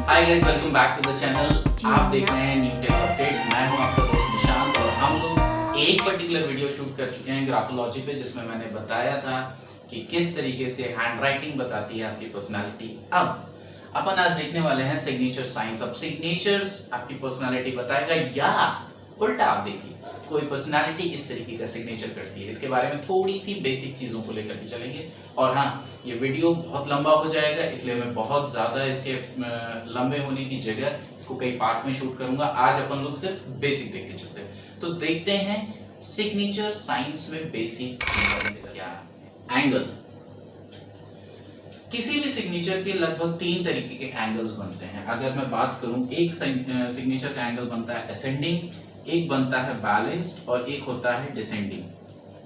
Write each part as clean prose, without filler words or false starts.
Hi guys, welcome back to the channel. आप देख रहे हैं न्यू टेक अपडेट। मैं हूं आपका दोस्त निशांत और हम लोग एक पर्टिकुलर वीडियो शूट कर चुके हैं ग्राफोलॉजी पे, जिसमें मैंने बताया था कि किस तरीके से हैंडराइटिंग बताती है आपकी पर्सनालिटी। अब अपन आज देखने वाले हैं सिग्नेचर साइंस। अब सिग्नेचर्स आपकी पर्सनालिटी बताएगा या उल्टा आप देखिए कोई पर्सनालिटी किस तरीके का सिग्नेचर करती है। इसके बारे में थोड़ी सी बेसिक चीज़ों को लेकर के चलेंगे। और हाँ, ये वीडियो बहुत लंबा हो जाएगा, इसलिए मैं बहुत ज़्यादा इसके लंबे होने की जगह इसको कई पार्ट में शूट करूंगा। आज अपन लोग सिर्फ बेसिक देख के चलते हैं। तो देखते हैं सिग्नेचर साइंस में बेसिक क्या है। एंगल। किसी भी सिग्नेचर के लगभग 3 तरीके के एंगल्स बनते हैं। अगर मैं बात करूं, एक सिग्नेचर का एंगल बनता है असेंडिंग, एक बनता है बैलेंस्ड और एक होता है डिसेंडिंग।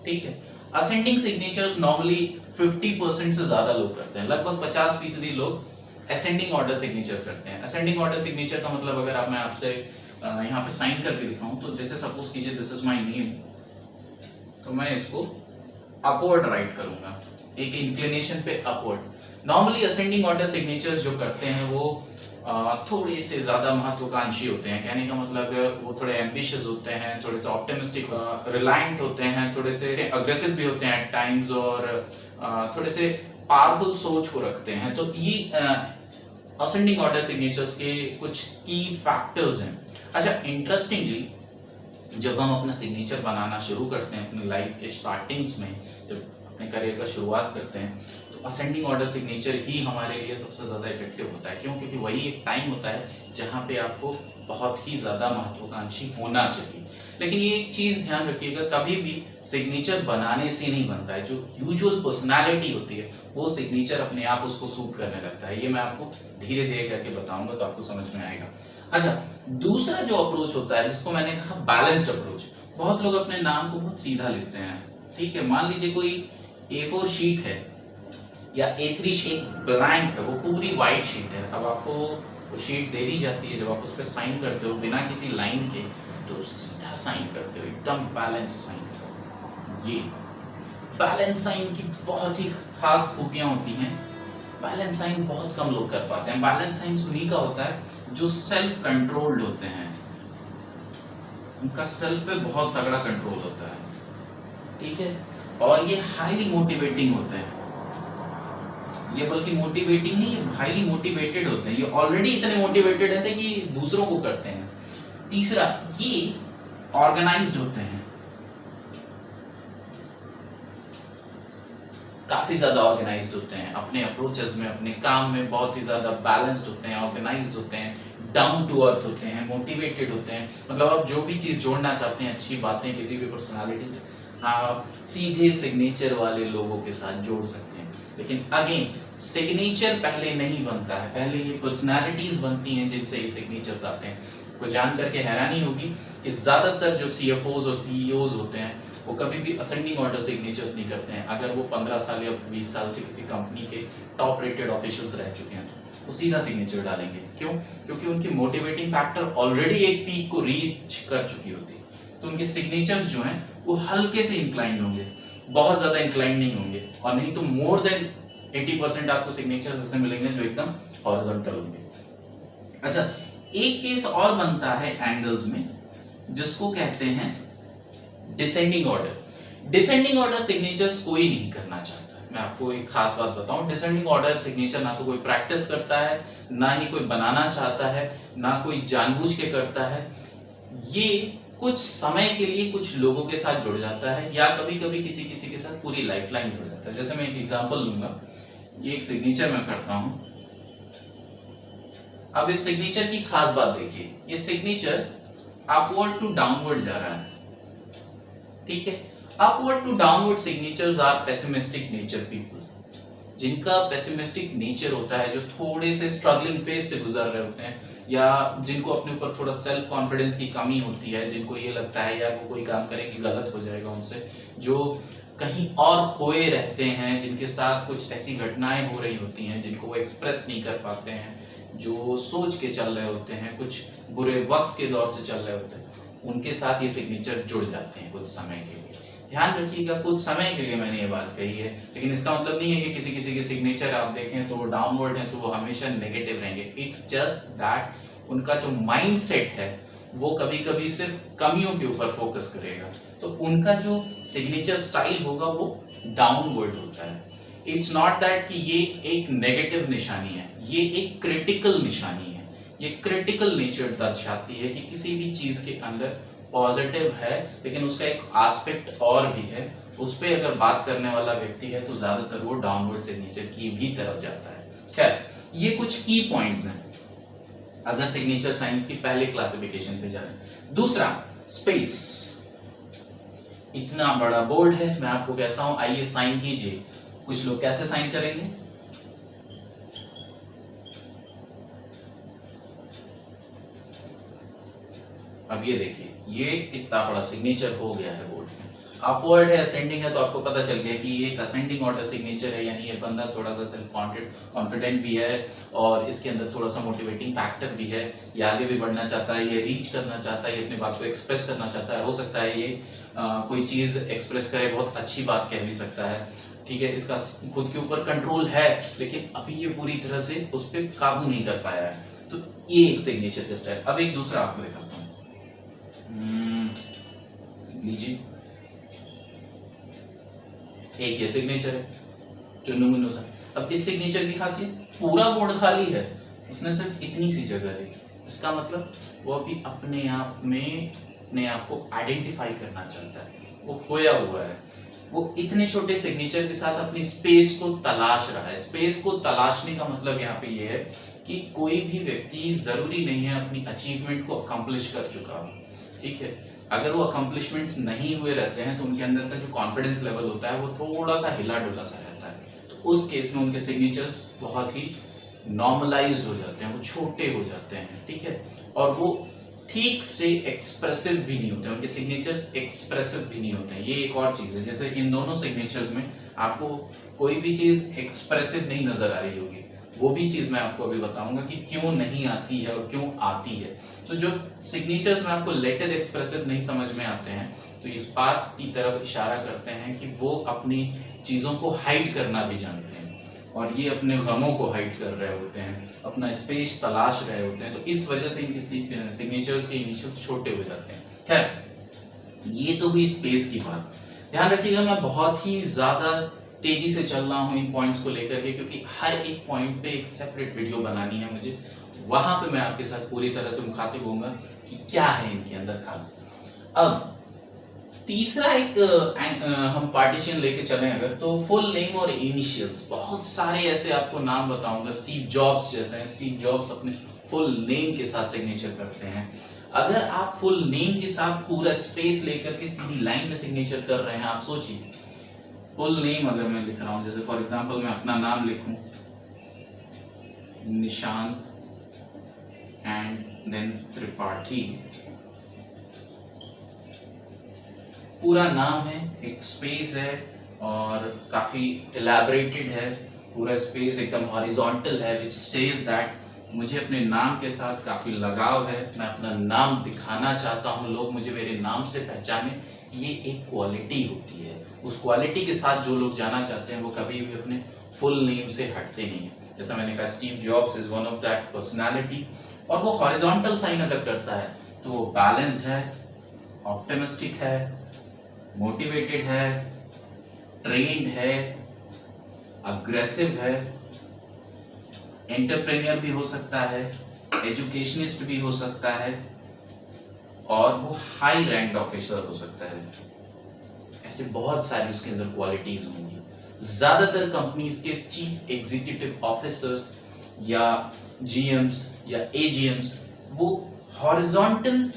ठीक है। असेंडिंग सिग्नेचर्स नॉर्मली 50% से ज्यादा लोग करते हैं। लगभग 50% लोग असेंडिंग ऑर्डर सिग्नेचर करते हैं। असेंडिंग ऑर्डर सिग्नेचर का मतलब, अगर मैं आपसे यहाँ पे साइन करके दिखाऊं, तो जैसे सपोज कीजिए दिस इज माय नेम, तो मैं इसको अपवर्ड राइट करूंगा, एक इंक्लिनेशन पे upward. Normally ascending order signatures जो करते हैं वो थोड़े से ज्यादा महत्वाकांक्षी होते हैं। कहने का मतलब वो थोड़े एम्बिशियस होते हैं, थोड़े से ऑप्टिमिस्टिक, रिलायंट होते हैं, थोड़े से अग्रेसिव भी होते हैं एट टाइम्स, और थोड़े से पावरफुल सोच को रखते हैं। तो ये असेंडिंग ऑर्डर सिग्नेचर्स के कुछ की फैक्टर्स हैं। अच्छा, इंटरेस्टिंगली जब हम अपना सिग्नेचर बनाना शुरू करते हैं अपनी लाइफ के स्टार्टिंग्स में, जब अपने करियर का शुरुआत करते हैं, तो असेंडिंग ऑर्डर सिग्नेचर ही हमारे लिए सबसे ज़्यादा इफेक्टिव होता है। क्यों? क्योंकि वही एक टाइम होता है जहाँ पे आपको बहुत ही ज़्यादा महत्वाकांक्षी होना चाहिए। लेकिन ये एक चीज़ ध्यान रखिएगा, कभी भी सिग्नेचर बनाने से नहीं बनता है। जो यूजुअल पर्सनालिटी होती है वो सिग्नेचर अपने आप उसको सूट करने लगता है। ये मैं आपको धीरे धीरे करके बताऊंगा तो आपको समझ में आएगा। अच्छा, दूसरा जो अप्रोच होता है, जिसको मैंने कहा बैलेंस्ड अप्रोच। बहुत लोग अपने नाम को बहुत सीधा लिखते हैं। ठीक है, मान लीजिए कोई A4 शीट है या A3 शीट ब्लैंक है, वो पूरी वाइट शीट है। अब आपको वो शीट दे दी जाती है, जब आप उस पर साइन करते हो बिना किसी लाइन के, तो सीधा साइन करते हो, एकदम बैलेंस साइन। ये बैलेंस साइन की बहुत ही खास खूबियां होती हैं। बैलेंस साइन बहुत कम लोग कर पाते हैं। बैलेंस साइन उन्हीं का होता है जो सेल्फ कंट्रोल्ड होते हैं, उनका सेल्फ पे बहुत तगड़ा कंट्रोल होता है। ठीक है, और ये हाईली मोटिवेटिंग होते हैं। ये बल्कि मोटिवेटिंग नहीं, ये हाईली मोटिवेटेड होते हैं। ये ऑलरेडी इतने मोटिवेटेड रहते हैं कि दूसरों को करते हैं। तीसरा, ये ऑर्गेनाइज्ड होते हैं, काफी ज्यादा ऑर्गेनाइज्ड होते हैं अपने अप्रोचेस में, अपने काम में बहुत ही ज्यादा बैलेंस्ड होते हैं, ऑर्गेनाइज्ड होते हैं, डाउन टू अर्थ होते हैं, मोटिवेटेड होते हैं। मतलब आप जो भी चीज जोड़ना चाहते हैं, अच्छी बातें किसी भी पर्सनालिटी से, आप सीधे सिग्नेचर वाले लोगों के साथ जोड़ सकते हैं। लेकिन अगेन, सिग्नेचर पहले नहीं बनता है, पहले ये पर्सनालिटीज बनती हैं जिनसे ये सिग्नेचर्स आते हैं। को जान करके हैरानी होगी कि ज्यादातर जो CFOs और CEOs होते हैं वो कभी भी असेंडिंग ऑर्डर सिग्नेचर्स नहीं करते हैं। अगर वो 15 साल या 20 साल से किसी कंपनी के टॉप रेटेड ऑफिशियल्स रह चुके हैं तो वो सीधा सिग्नेचर डालेंगे। क्यों? क्योंकि उनकी मोटिवेटिंग फैक्टर ऑलरेडी एक पीक को रीच कर चुकी होती है। तो उनके सिग्नेचर्स जो हैं वो हल्के से इंक्लाइंड होंगे, बहुत ज्यादा इंक्लाइंड नहीं होंगे, और नहीं तो मोर देन 80% आपको सिग्नेचर्स ऐसे मिलेंगे जो एकदम हॉरिजॉन्टल होंगे। अच्छा, एक केस और बनता है एंगल्स में, जिसको कहते हैं descending order. Descending order signatures कोई नहीं करना चाहता। मैं आपको एक खास बात बताऊं, डिसेंडिंग ऑर्डर सिग्नेचर ना तो कोई प्रैक्टिस करता है, ना ही कोई बनाना चाहता है, ना कोई जानबूझ के करता है। ये कुछ समय के लिए कुछ लोगों के साथ जुड़ जाता है, या कभी कभी किसी किसी के साथ पूरी लाइफलाइन जुड़ जाता है। जैसे मैं एक एग्जांपल लूंगा, ये एक सिग्नेचर मैं करता हूं। अब इस सिग्नेचर की खास बात देखिए, ये सिग्नेचर अपवर्ड टू डाउनवर्ड जा रहा है। ठीक है, upward to downward signatures are pessimistic nature people. जिनका पेसिमिस्टिक नेचर होता है, जो थोड़े से स्ट्रगलिंग फेज से गुजर रहे होते हैं, या जिनको अपने ऊपर थोड़ा सेल्फ कॉन्फिडेंस की कमी होती है, जिनको ये लगता है यार वो कोई काम करेंगे गलत हो जाएगा उनसे, जो कहीं और खोए रहते हैं, जिनके साथ कुछ ऐसी घटनाएं हो रही होती हैं जिनको वो एक्सप्रेस नहीं कर पाते हैं, जो सोच के चल रहे होते हैं, कुछ बुरे वक्त के दौर से चल रहे होते हैं, उनके साथ ये सिग्नेचर जुड़ जाते हैं कुछ समय के लिए। ध्यान रखिएगा, कुछ समय के लिए मैंने ये बात कही है, लेकिन इसका मतलब नहीं है कि किसी किसी के सिग्नेचर आप देखें तो वो डाउनवर्ड है तो वो हमेशा नेगेटिव रहेंगे। इट्स जस्ट दैट उनका जो माइंड सेट है वो कभी कभी सिर्फ कमियों के ऊपर फोकस करेगा, तो उनका जो सिग्नेचर स्टाइल होगा वो डाउनवर्ड होता है। इट्स नॉट दैट कि ये एक नेगेटिव निशानी है, ये एक क्रिटिकल निशानी है। ये क्रिटिकल नेचर दर्शाती है कि किसी भी चीज के अंदर पॉजिटिव है लेकिन उसका एक एस्पेक्ट और भी है, उस पर अगर बात करने वाला व्यक्ति है तो ज्यादातर वो डाउनवर्ड सिग्नेचर की भी तरफ जाता है। खैर, ये कुछ की पॉइंट्स हैं अगर सिग्नेचर साइंस की पहले क्लासिफिकेशन पे जा रहे हैं। दूसरा, स्पेस। इतना बड़ा बोर्ड है, मैं आपको कहता हूं आइए साइन कीजिए। कुछ लोग कैसे साइन करेंगे? अब ये देखिए, ये इतना बड़ा सिग्नेचर हो गया है बोर्ड में। अपवर्ड है, असेंडिंग है, तो आपको पता चल गया कि ये एक असेंडिंग ऑर्डर सिग्नेचर है, यानी ये बंदा थोड़ा सा सेल्फ कॉन्फिडेंट भी है और इसके अंदर थोड़ा सा मोटिवेटिंग फैक्टर भी है। ये आगे भी बढ़ना चाहता है, ये रीच करना चाहता है, ये अपनी बात को एक्सप्रेस करना चाहता है। हो सकता है ये कोई चीज एक्सप्रेस करे, बहुत अच्छी बात कह भी सकता है, ठीक है। इसका खुद के ऊपर कंट्रोल है लेकिन अभी ये पूरी तरह से उस पर काबू नहीं कर पाया है, तो ये एक सिग्नेचर टेस्ट है। अब एक दूसरा आपको दिखाता हूँ, लीजिए। एक ये सिग्नेचर है चुन्नू मुन्नू सा। अब इस सिग्नेचर की खासियत, पूरा बोर्ड खाली है, उसने सिर्फ इतनी सी जगह ली। इसका मतलब वो अभी अपने आप में अपने आप को आइडेंटिफाई करना चाहता है, वो खोया हुआ है। वो इतने छोटे सिग्नेचर के साथ अपनी स्पेस को तलाश रहा है। स्पेस को तलाशने का मतलब यहाँ पे ये है कि कोई भी व्यक्ति जरूरी नहीं है अपनी अचीवमेंट को अकम्प्लिश कर चुका हो, ठीक है। अगर वो अकम्प्लिशमेंट्स नहीं हुए रहते हैं तो उनके अंदर का जो कॉन्फिडेंस लेवल होता है वो थोड़ा सा हिला डुला सा रहता है, तो उस केस में उनके सिग्नेचर्स बहुत ही नॉर्मलाइज्ड हो जाते हैं, वो छोटे हो जाते हैं, ठीक है। और वो ठीक से एक्सप्रेसिव भी नहीं होते, उनके सिग्नेचर्स एक्सप्रेसिव भी नहीं होते हैं। ये एक और चीज है, जैसे इन दोनों सिग्नेचर्स में आपको कोई भी चीज एक्सप्रेसिव नहीं नजर आ रही होगी, वो भी चीज मैं आपको अभी बताऊंगा कि क्यों नहीं आती है और क्यों आती है। तो जो सिग्नेचर्स में आपको लेटर एक्सप्रेसिव नहीं समझ में आते हैं तो इस बात की तरफ इशारा करते हैं कि वो अपनी चीजों को हाइड करना भी जानते हैं और ये अपने गमों को हाइड कर रहे होते हैं, अपना स्पेस तलाश रहे होते हैं, तो इस वजह से इनकी सिग्नेचर्स के इनिशियल छोटे हो जाते हैं। खैर, ये तो हुई स्पेस की बात। ध्यान रखिएगा, मैं बहुत ही ज्यादा तेजी से चल रहा हूँ इन पॉइंट्स को लेकर के, क्योंकि हर एक पॉइंट पे एक सेपरेट वीडियो बनानी है मुझे, वहां पे मैं आपके साथ पूरी तरह से मुखातिब होऊंगा कि क्या है इनके अंदर खास। अब तीसरा एक हम पार्टीशन लेके चलें अगर, तो फुल नेम और इनिशियल्स। बहुत सारे ऐसे आपको नाम बताऊंगा, स्टीव जॉब्स जैसे हैं। स्टीव जॉब्स अपने फुल नेम के साथ सिग्नेचर करते हैं। अगर आप फुल नेम के साथ पूरा स्पेस लेकर के सीधी लाइन में सिग्नेचर कर रहे हैं, आप सोचिए, फुल नेम अगर मैं लिख रहा हूं, जैसे फॉर एग्जांपल मैं अपना नाम लिखूं, निशांत एंड देन त्रिपाठी, पूरा नाम है, एक स्पेस है और काफी इलैबोरेटेड है, पूरा स्पेस एकदम हॉरिजॉन्टल है, विच सेज दैट मुझे अपने नाम के साथ काफी लगाव है, मैं अपना नाम दिखाना चाहता हूँ, लोग मुझे मेरे नाम से पहचाने। ये एक क्वालिटी होती है, उस क्वालिटी के साथ जो लोग जाना चाहते हैं वो कभी भी अपने फुल नेम से हटते नहीं है। जैसा मैंने कहा, Steve jobs is one of that personality. और वो हॉरिजॉन्टल साइन अगर करता है तो वो बैलेंस्ड है, ऑप्टिमिस्टिक है, मोटिवेटेड है, ट्रेन्ड है, अग्रेसिव है, एंटरप्रेन्योर भी हो सकता है, एजुकेशनिस्ट भी हो सकता है और वो हाई रैंक ऑफिसर हो सकता है। ऐसे बहुत सारी उसके अंदर क्वालिटीज होंगी। ज्यादातर कंपनीज के चीफ एग्जीक्यूटिव ऑफिसर्स या जीएम्स या एजीएम्स वो हॉरिजॉन्टल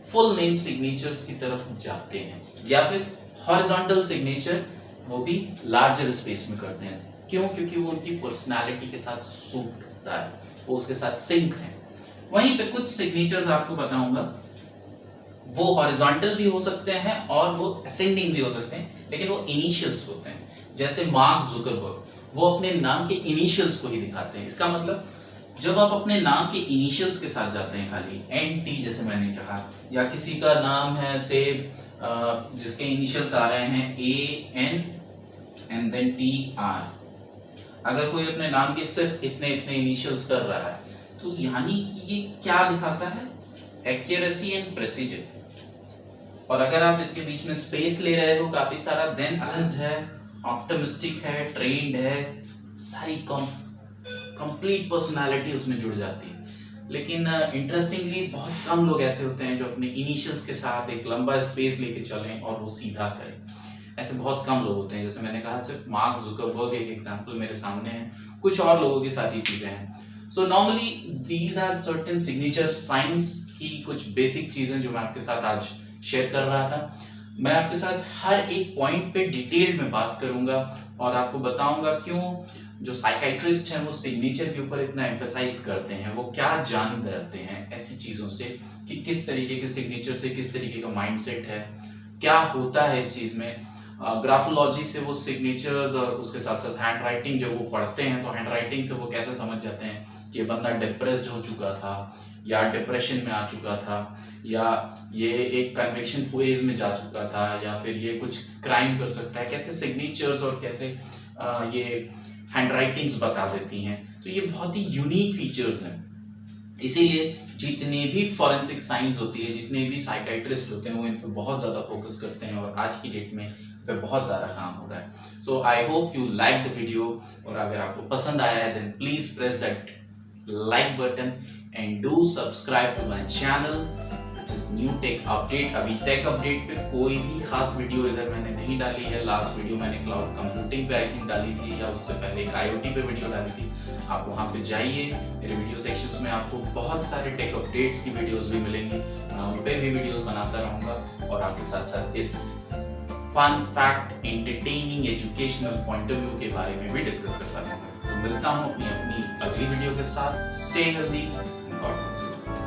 फुल नेम सिग्नेचर्स की तरफ जाते हैं, या फिर हॉरिजॉन्टल सिग्नेचर वो भी लार्जर स्पेस में करते हैं। क्यों? क्योंकि वो उनकी पर्सनालिटी के साथ सूट करता है, वो उसके साथ सिंक है। वहीं पे कुछ सिग्नेचर्स आपको बताऊंगा, वो हॉरिजॉन्टल भी हो सकते हैं और वो असेंडिंग भी हो सकते हैं, लेकिन वो इनिशियल्स होते हैं। जैसे मार्क जुकरबर्ग, वो अपने नाम के इनिशियल्स को ही दिखाते हैं। इसका मतलब जब आप अपने नाम के इनिशियल्स के साथ जाते हैं, खाली NT जैसे मैंने कहा, या किसी का नाम है से जिसके इनिशियल्स आ रहे हैं AN एंड देन TR। अगर कोई अपने नाम के सिर्फ इतने इतने इनिशियल्स कर रहा है तो यानी ये क्या दिखाता है? Accuracy and precision. और अगर आप इसके बीच में स्पेस ले रहे हो काफी सारा, देन बैलेंस्ड है, ऑप्टिमिस्टिक है, ट्रेन्ड है, सारी कंप्लीट पर्सनालिटी उसमें जुड़ जाती है। लेकिन इंटरेस्टिंगली बहुत कम लोग ऐसे होते हैं जो अपने इनिशियल्स के साथ एक लंबा स्पेस लेके चलें और वो सीधा करें। ऐसे बहुत कम लोग होते हैं। जैसे मैंने कहा, सिर्फ मार्क जुकरबर्ग एक एग्जांपल मेरे सामने है, कुछ और लोगों के साथ ही चीजें हैं। So normally these are certain signature science की कुछ बेसिक चीजें जो मैं आपके साथ आज शेयर कर रहा था। मैं आपके साथ हर एक पॉइंट पे डिटेल में बात करूंगा और आपको बताऊंगा क्यों जो साइकाइट्रिस्ट हैं वो सिग्नेचर के ऊपर इतना एम्फेसाइज करते हैं, वो क्या जान करते हैं ऐसी चीजों से कि किस तरीके के सिग्नेचर से किस तरीके का माइंडसेट है, क्या होता है इस चीज में। ग्राफोलॉजी से वो सिग्नेचर्स और उसके साथ साथ हैंड राइटिंग जब वो पढ़ते हैं तो हैंड राइटिंग से वो कैसे समझ जाते हैं कि ये बंदा डिप्रेस्ड हो चुका था या डिप्रेशन में आ चुका था या ये एक कन्विक्शन फेज में जा चुका था या फिर ये कुछ क्राइम कर सकता है। कैसे सिग्नेचर्स और कैसे ये हैंड राइटिंग्स बता देती हैं। तो ये बहुत ही यूनिक फीचर्स हैं। इसीलिए जितने भी फॉरेंसिक साइंस होती है, जितने भी साइकाइट्रिस्ट होते हैं, वो इन पर बहुत ज़्यादा फोकस करते हैं और आज की डेट में पे बहुत ज़्यादा काम हो रहा है। So I hope you like the video, और अगर आपको पसंद आया है then please press that like button and do subscribe to my channel which is new tech update. अभी टेक अपडेट पे कोई भी खास वीडियो इधर मैंने नहीं डाली है। लास्ट वीडियो मैंने क्लाउड कंप्यूटिंग पे आई थिंक डाली थी, या उससे पहले एक IoT पे वीडियो डाली थी। आप वहाँ पे जाइए, मेरे वीडियो सेक्शंस में आपको बहुत सारे टेक अपडेट्स की वीडियोस भी मिलेंगी। मैं उन पे भी वीडियोस बनाता रहूँगा और आपके साथ साथ इस fun fact, entertaining, educational point of view के बारे में भी डिस्कस करता रहूँगा। तो मिलता हूँ अपनी अगली वीडियो के साथ। Stay healthy, God bless you.